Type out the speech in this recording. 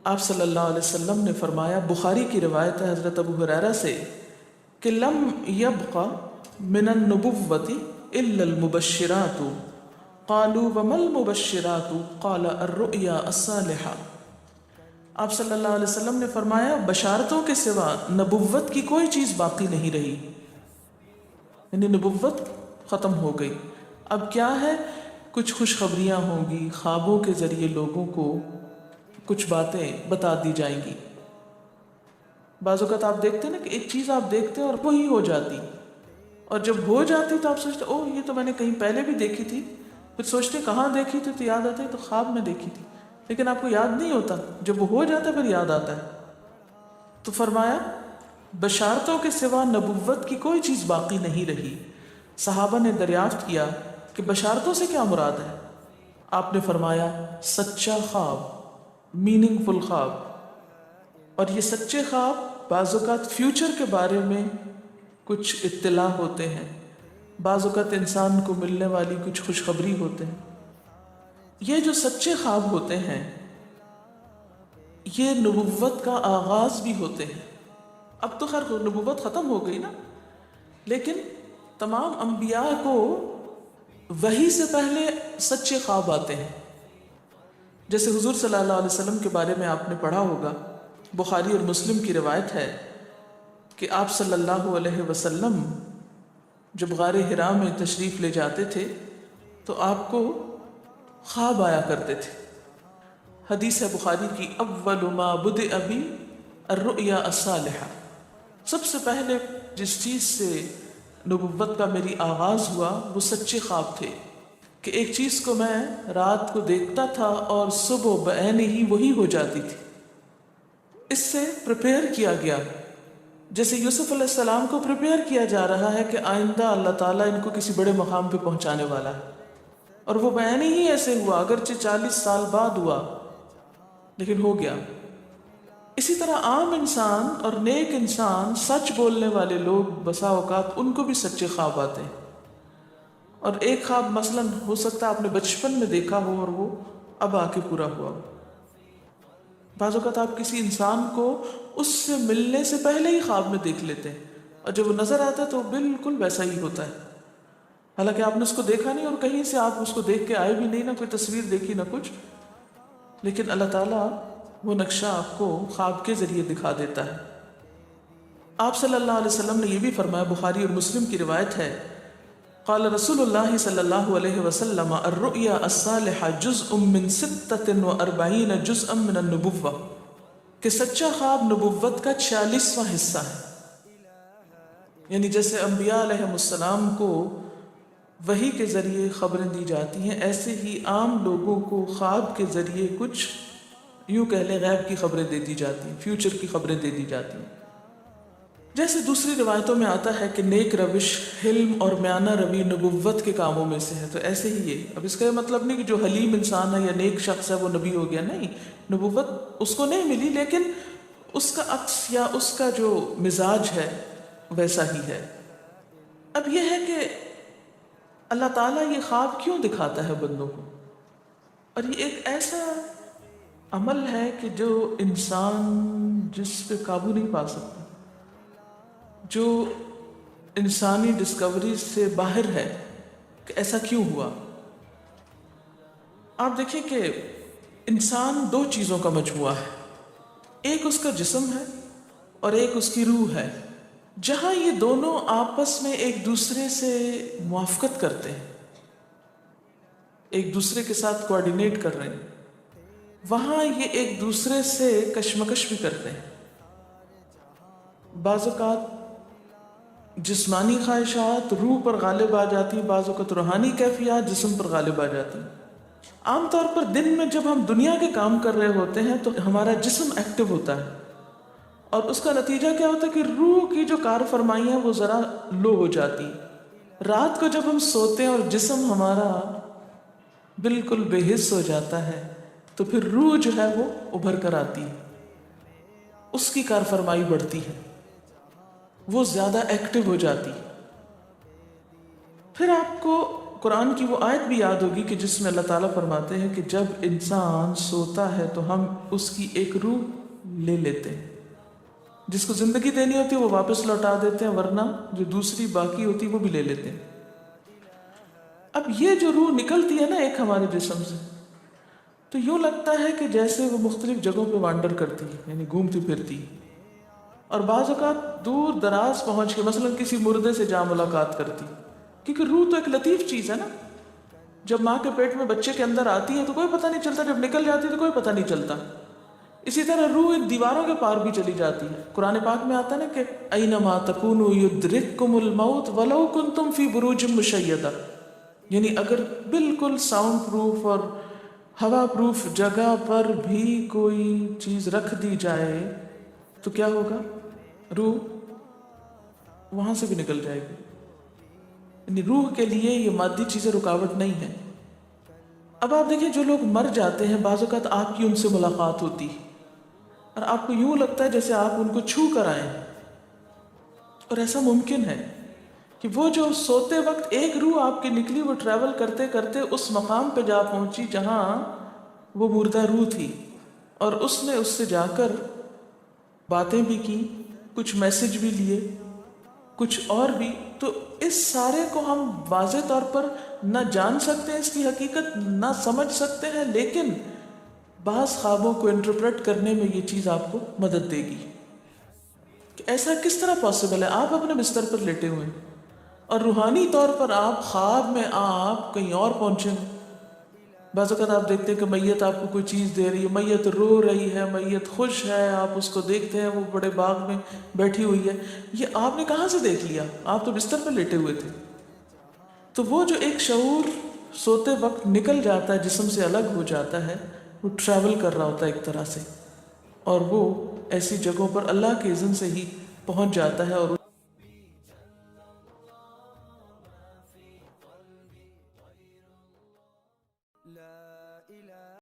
آپ صلی اللہ علیہ وسلم نے فرمایا، بخاری کی روایت ہے حضرت ابو ہریرہ سے، کہ لم یبق من النبوۃ الا المبشرات، قالوا وما المبشرات قال الرؤیا الصالحہ۔ آپ صلی اللہ علیہ وسلم نے فرمایا، بشارتوں کے سوا نبوت کی کوئی چیز باقی نہیں رہی، یعنی نبوت ختم ہو گئی۔ اب کیا ہے؟ کچھ خوشخبریاں ہوں گی، خوابوں کے ذریعے لوگوں کو کچھ باتیں بتا دی جائیں گی۔ بعض اوقات آپ دیکھتے ہیں نا کہ ایک چیز آپ دیکھتے ہیں اور وہی ہو جاتی، اور جب ہو جاتی تو آپ سوچتے اوہ یہ تو میں نے کہیں پہلے بھی دیکھی تھی، پھر سوچتے کہاں دیکھی تھی تو یاد آتا ہے تو خواب میں دیکھی تھی، لیکن آپ کو یاد نہیں ہوتا، جب وہ ہو جاتا ہے پھر یاد آتا ہے۔ تو فرمایا بشارتوں کے سوا نبوت کی کوئی چیز باقی نہیں رہی۔ صحابہ نے دریافت کیا کہ بشارتوں سے کیا مراد ہے؟ آپ نے فرمایا سچا خواب، میننگ فل خواب۔ اور یہ سچے خواب بعض اوقات فیوچر کے بارے میں کچھ اطلاع ہوتے ہیں، بعض اوقات انسان کو ملنے والی کچھ خوشخبری ہوتے ہیں۔ یہ جو سچے خواب ہوتے ہیں یہ نبوت کا آغاز بھی ہوتے ہیں۔ اب تو خیر نبوت ختم ہو گئی نا، لیکن تمام انبیاء کو وحی سے پہلے سچے خواب آتے ہیں۔ جیسے حضور صلی اللہ علیہ وسلم کے بارے میں آپ نے پڑھا ہوگا، بخاری اور مسلم کی روایت ہے کہ آپ صلی اللہ علیہ وسلم جب غار حرا میں تشریف لے جاتے تھے تو آپ کو خواب آیا کرتے تھے۔ حدیث ہے بخاری کی، اول ما بدأ بی الرؤیا الصالحہ، سب سے پہلے جس چیز سے نبوت کا میری آغاز ہوا وہ سچے خواب تھے، کہ ایک چیز کو میں رات کو دیکھتا تھا اور صبح بعین ہی وہی ہو جاتی تھی۔ اس سے پریپیئر کیا گیا، جیسے یوسف علیہ السلام کو پریپیئر کیا جا رہا ہے کہ آئندہ اللہ تعالیٰ ان کو کسی بڑے مقام پہ پہنچانے والا ہے، اور وہ بعین ہی ایسے ہوا، اگرچہ 40 سال بعد ہوا لیکن ہو گیا۔ اسی طرح عام انسان اور نیک انسان، سچ بولنے والے لوگ بسا اوقات ان کو بھی سچے خواب آتے ہیں، اور ایک خواب مثلا ہو سکتا ہے آپ نے بچپن میں دیکھا ہو اور وہ اب آ کے پورا ہوا ہو۔ بعض اوقات آپ کسی انسان کو اس سے ملنے سے پہلے ہی خواب میں دیکھ لیتے ہیں، اور جب وہ نظر آتا ہے تو بالکل ویسا ہی ہوتا ہے، حالانکہ آپ نے اس کو دیکھا نہیں، اور کہیں سے آپ اس کو دیکھ کے آئے بھی نہیں، نہ کوئی تصویر دیکھی نہ کچھ، لیکن اللہ تعالیٰ وہ نقشہ آپ کو خواب کے ذریعے دکھا دیتا ہے۔ آپ صلی اللہ علیہ وسلم نے یہ بھی فرمایا، بخاری اور مسلم کی روایت ہے، قال رسول اللہ صلی اللہ علیہ وسلم الرؤیا الصالحہ جزء من 46 جزءا من النبوہ، کہ سچا خواب نبوت کا 46واں حصہ ہے۔ یعنی جیسے انبیاء علیہ السلام کو وحی کے ذریعے خبریں دی جاتی ہیں، ایسے ہی عام لوگوں کو خواب کے ذریعے کچھ یوں کہہ لیں غیب کی خبریں دے دی جاتی ہیں، فیوچر کی خبریں دے دی جاتی ہیں۔ جیسے دوسری روایتوں میں آتا ہے کہ نیک روش، حلم اور میانہ روی نبوت کے کاموں میں سے ہے، تو ایسے ہی یہ، اب اس کا یہ مطلب نہیں کہ جو حلیم انسان ہے یا نیک شخص ہے وہ نبی ہو گیا، نہیں، نبوت اس کو نہیں ملی، لیکن اس کا عکس یا اس کا جو مزاج ہے ویسا ہی ہے۔ اب یہ ہے کہ اللہ تعالیٰ یہ خواب کیوں دکھاتا ہے بندوں کو، اور یہ ایک ایسا عمل ہے کہ جو انسان جس پہ قابو نہیں پا سکتا، جو انسانی ڈسکوری سے باہر ہے کہ ایسا کیوں ہوا۔ آپ دیکھیں کہ انسان دو چیزوں کا مجموعہ ہے، ایک اس کا جسم ہے اور ایک اس کی روح ہے۔ جہاں یہ دونوں آپس میں ایک دوسرے سے موافقت کرتے ہیں، ایک دوسرے کے ساتھ کوآرڈینیٹ کر رہے ہیں، وہاں یہ ایک دوسرے سے کشمکش بھی کرتے ہیں۔ بعض اوقات جسمانی خواہشات روح پر غالب آ جاتی ہیں، بعض اوقات روحانی کیفیات جسم پر غالب آ جاتی ہیں۔ عام طور پر دن میں جب ہم دنیا کے کام کر رہے ہوتے ہیں تو ہمارا جسم ایکٹیو ہوتا ہے، اور اس کا نتیجہ کیا ہوتا ہے کہ روح کی جو کار فرمائی ہے وہ ذرا لو ہو جاتی۔ رات کو جب ہم سوتے ہیں اور جسم ہمارا بالکل بے حس ہو جاتا ہے تو پھر روح جو ہے وہ ابھر کر آتی ہے، اس کی کار فرمائی بڑھتی ہے، وہ زیادہ ایکٹیو ہو جاتی ہے۔ پھر آپ کو قرآن کی وہ آیت بھی یاد ہوگی کہ جس میں اللہ تعالیٰ فرماتے ہیں کہ جب انسان سوتا ہے تو ہم اس کی ایک روح لے لیتے ہیں، جس کو زندگی دینی ہوتی ہے وہ واپس لوٹا دیتے ہیں، ورنہ جو دوسری باقی ہوتی ہے وہ بھی لے لیتے ہیں۔ اب یہ جو روح نکلتی ہے نا ایک ہمارے جسم سے، تو یوں لگتا ہے کہ جیسے وہ مختلف جگہوں پہ وانڈر کرتی ہے، یعنی گھومتی پھرتی، اور بعض اوقات دور دراز پہنچ کے مثلا کسی مردے سے جا ملاقات کرتی، کیونکہ روح تو ایک لطیف چیز ہے نا۔ جب ماں کے پیٹ میں بچے کے اندر آتی ہے تو کوئی پتہ نہیں چلتا، جب نکل جاتی ہے تو کوئی پتہ نہیں چلتا۔ اسی طرح روح ان دیواروں کے پار بھی چلی جاتی ہے۔ قرآن پاک میں آتا ہے نا کہ اینما تکونوا یدرککم الموت ولو کنتم فی بروج مشیدہ، یعنی اگر بالکل ساؤنڈ پروف اور ہوا پروف جگہ پر بھی کوئی چیز رکھ دی جائے تو کیا ہوگا؟ روح وہاں سے بھی نکل جائے گی۔ یعنی روح کے لیے یہ مادی چیزیں رکاوٹ نہیں ہے۔ اب آپ دیکھیں جو لوگ مر جاتے ہیں بعض اوقات آپ کی ان سے ملاقات ہوتی ہے اور آپ کو یوں لگتا ہے جیسے آپ ان کو چھو کر آئے ہیں، اور ایسا ممکن ہے کہ وہ جو سوتے وقت ایک روح آپ کی نکلی وہ ٹریول کرتے کرتے اس مقام پہ جا پہنچی جہاں وہ مردہ روح تھی، اور اس نے اس سے جا کر باتیں بھی کی، کچھ میسج بھی لیے، کچھ اور بھی۔ تو اس سارے کو ہم واضح طور پر نہ جان سکتے ہیں، اس کی حقیقت نہ سمجھ سکتے ہیں، لیکن بعض خوابوں کو انٹرپریٹ کرنے میں یہ چیز آپ کو مدد دے گی کہ ایسا کس طرح پاسبل ہے۔ آپ اپنے بستر پر لیٹے ہوئے ہیں اور روحانی طور پر آپ خواب میں آپ کہیں اور پہنچے ہیں۔ بعض اوقات آپ دیکھتے ہیں کہ میت آپ کو کوئی چیز دے رہی ہے، میت رو رہی ہے، میت خوش ہے، آپ اس کو دیکھتے ہیں وہ بڑے باغ میں بیٹھی ہوئی ہے۔ یہ آپ نے کہاں سے دیکھ لیا؟ آپ تو بستر پر لیٹے ہوئے تھے۔ تو وہ جو ایک شعور سوتے وقت نکل جاتا ہے، جسم سے الگ ہو جاتا ہے، وہ ٹریول کر رہا ہوتا ہے ایک طرح سے، اور وہ ایسی جگہوں پر اللہ کے اذن سے ہی پہنچ جاتا ہے۔ اور